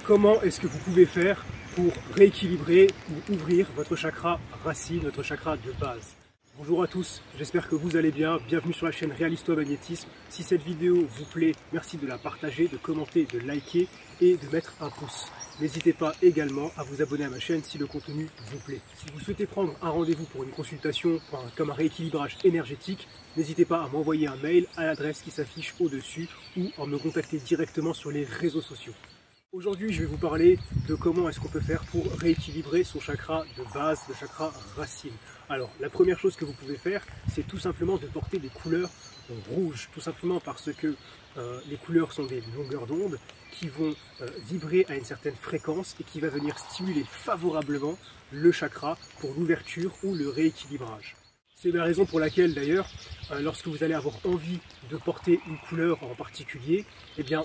comment est-ce que vous pouvez faire pour rééquilibrer ou ouvrir votre chakra racine, votre chakra de base. Bonjour à tous, j'espère que vous allez bien, bienvenue sur la chaîne Réalisto-Magnétisme. Si cette vidéo vous plaît, merci de la partager, de commenter, de liker et de mettre un pouce. N'hésitez pas également à vous abonner à ma chaîne si le contenu vous plaît. Si vous souhaitez prendre un rendez-vous pour une consultation, comme un rééquilibrage énergétique, n'hésitez pas à m'envoyer un mail à l'adresse qui s'affiche au-dessus ou à me contacter directement sur les réseaux sociaux. Aujourd'hui, je vais vous parler de comment est-ce qu'on peut faire pour rééquilibrer son chakra de base, le chakra racine. Alors, la première chose que vous pouvez faire, c'est tout simplement de porter des couleurs rouges, tout simplement parce que les couleurs sont des longueurs d'onde qui vont vibrer à une certaine fréquence et qui va venir stimuler favorablement le chakra pour l'ouverture ou le rééquilibrage. C'est la raison pour laquelle d'ailleurs, lorsque vous allez avoir envie de porter une couleur en particulier, eh bien,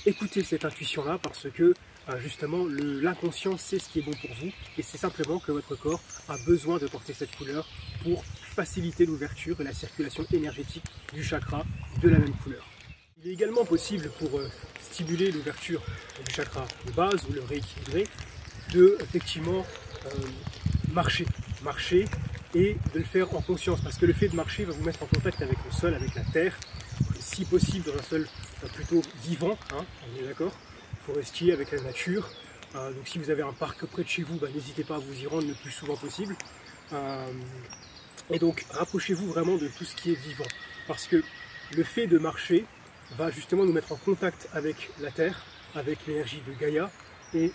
écoutez cette intuition-là parce que justement l'inconscient sait ce qui est bon pour vous et c'est simplement que votre corps a besoin de porter cette couleur pour faciliter l'ouverture et la circulation énergétique du chakra de la même couleur. Il est également possible pour stimuler l'ouverture du chakra de base ou le rééquilibrer de effectivement marcher et de le faire en conscience parce que le fait de marcher va vous mettre en contact avec le sol, avec la terre, si possible dans un sol plutôt vivant, hein, on est d'accord, forestier avec la nature. Donc si vous avez un parc près de chez vous, n'hésitez pas à vous y rendre le plus souvent possible. Et donc rapprochez-vous vraiment de tout ce qui est vivant parce que le fait de marcher va justement nous mettre en contact avec la terre, avec l'énergie de Gaïa. Et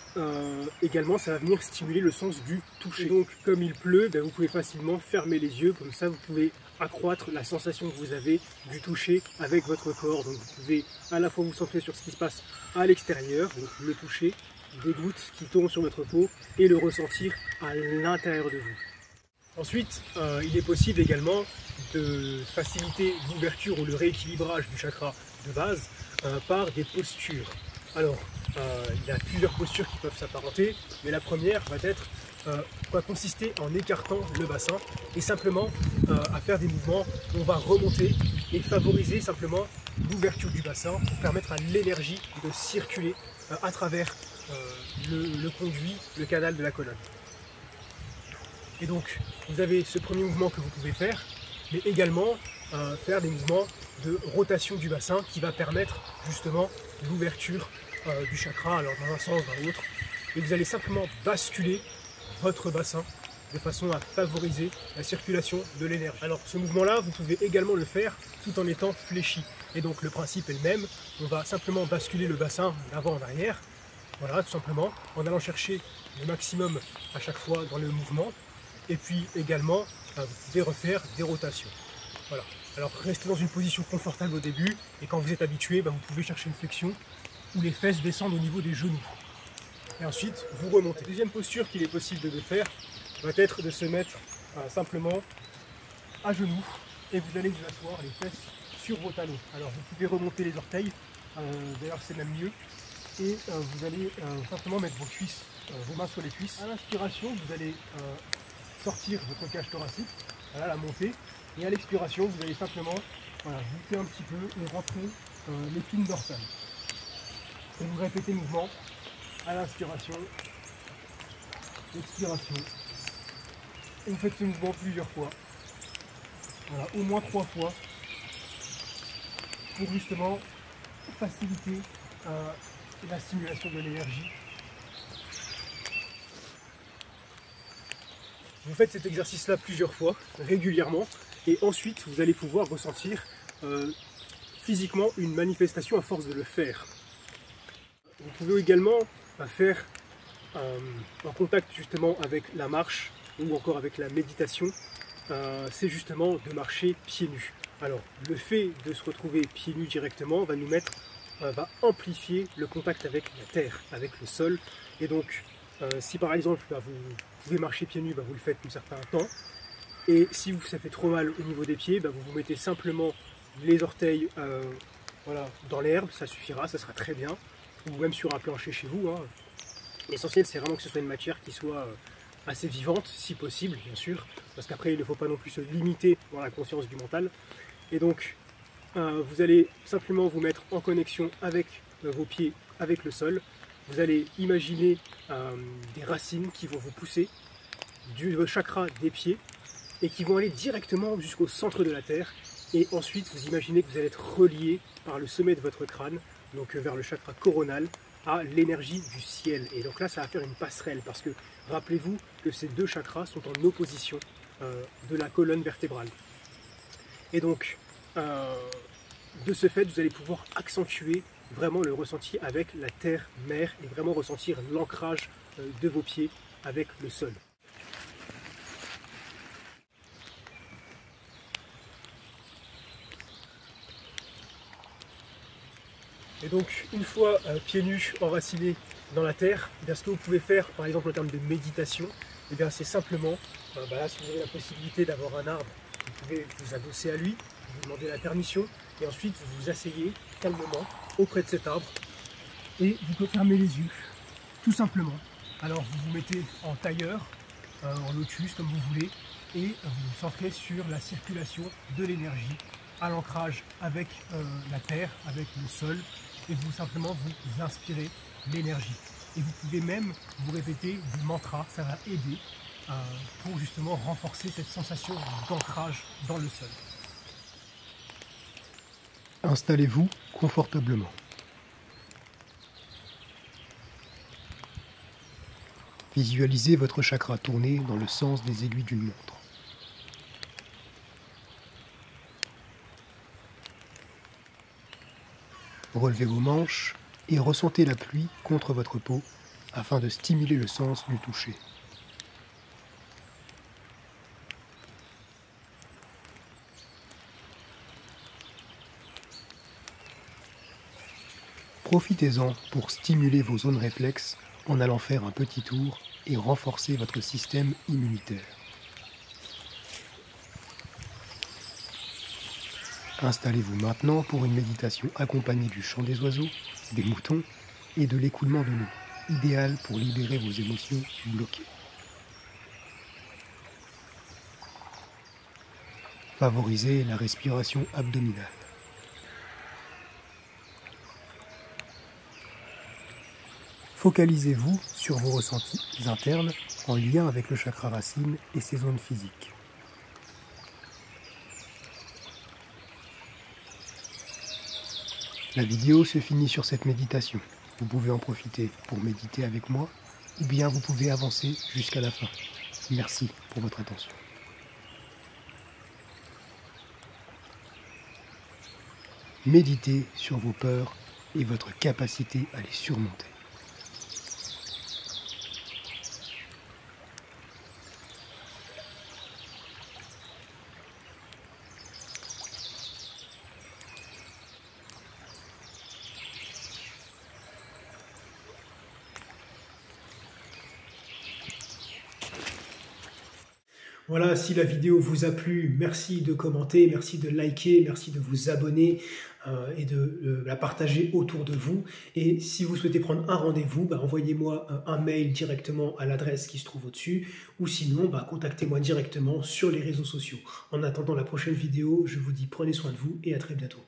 également ça va venir stimuler le sens du toucher. Et donc comme il pleut, vous pouvez facilement fermer les yeux, comme ça vous pouvez accroître la sensation que vous avez du toucher avec votre corps. Donc vous pouvez à la fois vous centrer sur ce qui se passe à l'extérieur, donc le toucher, des gouttes qui tombent sur votre peau et le ressentir à l'intérieur de vous. Ensuite, il est possible également de faciliter l'ouverture ou le rééquilibrage du chakra de base par des postures. Alors, il y a plusieurs postures qui peuvent s'apparenter, mais la première va consister en écartant le bassin et simplement à faire des mouvements où on va remonter et favoriser simplement l'ouverture du bassin pour permettre à l'énergie de circuler à travers le conduit, le canal de la colonne. Et donc, vous avez ce premier mouvement que vous pouvez faire, mais également faire des mouvements de rotation du bassin qui va permettre justement l'ouverture du chakra, alors dans un sens, dans l'autre, et vous allez simplement basculer votre bassin de façon à favoriser la circulation de l'énergie. Alors ce mouvement-là, vous pouvez également le faire tout en étant fléchi. Et donc le principe est le même, on va simplement basculer le bassin d'avant en arrière, voilà, tout simplement, en allant chercher le maximum à chaque fois dans le mouvement, et puis également, vous pouvez refaire des rotations. Voilà. Alors restez dans une position confortable au début, et quand vous êtes habitué, vous pouvez chercher une flexion, où les fesses descendent au niveau des genoux. Et ensuite, vous remontez. La deuxième posture qu'il est possible de faire va être de se mettre simplement à genoux et vous allez vous asseoir les fesses sur vos talons. Alors vous pouvez remonter les orteils, d'ailleurs c'est même mieux, et vous allez simplement mettre vos cuisses, vos mains sur les cuisses. À l'inspiration, vous allez sortir votre cage thoracique, voilà, la montée, et à l'expiration, vous allez simplement boucler un petit peu et rentrer l'épine dorsale. Et vous répétez le mouvement à l'inspiration, l'expiration. Et vous faites ce mouvement plusieurs fois. Voilà, au moins 3 fois. Pour justement faciliter la stimulation de l'énergie. Vous faites cet exercice-là plusieurs fois, régulièrement. Et ensuite, vous allez pouvoir ressentir physiquement une manifestation à force de le faire. Vous pouvez également faire en contact justement avec la marche ou encore avec la méditation, c'est justement de marcher pieds nus. Alors le fait de se retrouver pieds nus directement va nous mettre, va amplifier le contact avec la terre, avec le sol. Et donc si par exemple vous pouvez marcher pieds nus, vous le faites un certain temps. Et si ça fait trop mal au niveau des pieds, vous vous mettez simplement les orteils voilà, dans l'herbe, ça suffira, ça sera très bien. Ou même sur un plancher chez vous. Hein. L'essentiel, c'est vraiment que ce soit une matière qui soit assez vivante, si possible, bien sûr, parce qu'après, il ne faut pas non plus se limiter dans la conscience du mental. Et donc, vous allez simplement vous mettre en connexion avec vos pieds, avec le sol, vous allez imaginer des racines qui vont vous pousser du chakra des pieds et qui vont aller directement jusqu'au centre de la Terre. Et ensuite, vous imaginez que vous allez être relié par le sommet de votre crâne, donc vers le chakra coronal, à l'énergie du ciel. Et donc là, ça va faire une passerelle parce que rappelez-vous que ces deux chakras sont en opposition de la colonne vertébrale. Et donc, de ce fait, vous allez pouvoir accentuer vraiment le ressenti avec la terre-mère et vraiment ressentir l'ancrage de vos pieds avec le sol. Et donc, une fois pieds nus enracinés dans la terre, eh bien, ce que vous pouvez faire, par exemple en termes de méditation, eh bien, c'est simplement, là, si vous avez la possibilité d'avoir un arbre, vous pouvez vous adosser à lui, vous demandez la permission, et ensuite vous vous asseyez calmement auprès de cet arbre, et vous pouvez fermer les yeux, tout simplement. Alors vous vous mettez en tailleur, en lotus, comme vous voulez, et vous vous centrez sur la circulation de l'énergie, à l'ancrage avec la terre, avec le sol, et vous simplement vous inspirez l'énergie. Et vous pouvez même vous répéter des mantras, ça va aider pour justement renforcer cette sensation d'ancrage dans le sol. Installez-vous confortablement. Visualisez votre chakra tourner dans le sens des aiguilles d'une montre. Relevez vos manches et ressentez la pluie contre votre peau afin de stimuler le sens du toucher. Profitez-en pour stimuler vos zones réflexes en allant faire un petit tour et renforcer votre système immunitaire. Installez-vous maintenant pour une méditation accompagnée du chant des oiseaux, des moutons et de l'écoulement de l'eau, idéal pour libérer vos émotions bloquées. Favorisez la respiration abdominale. Focalisez-vous sur vos ressentis internes en lien avec le chakra racine et ses zones physiques. La vidéo se finit sur cette méditation. Vous pouvez en profiter pour méditer avec moi ou bien vous pouvez avancer jusqu'à la fin. Merci pour votre attention. Méditez sur vos peurs et votre capacité à les surmonter. Voilà, si la vidéo vous a plu, merci de commenter, merci de liker, merci de vous abonner et de la partager autour de vous. Et si vous souhaitez prendre un rendez-vous, envoyez-moi un mail directement à l'adresse qui se trouve au-dessus ou sinon contactez-moi directement sur les réseaux sociaux. En attendant la prochaine vidéo, je vous dis prenez soin de vous et à très bientôt.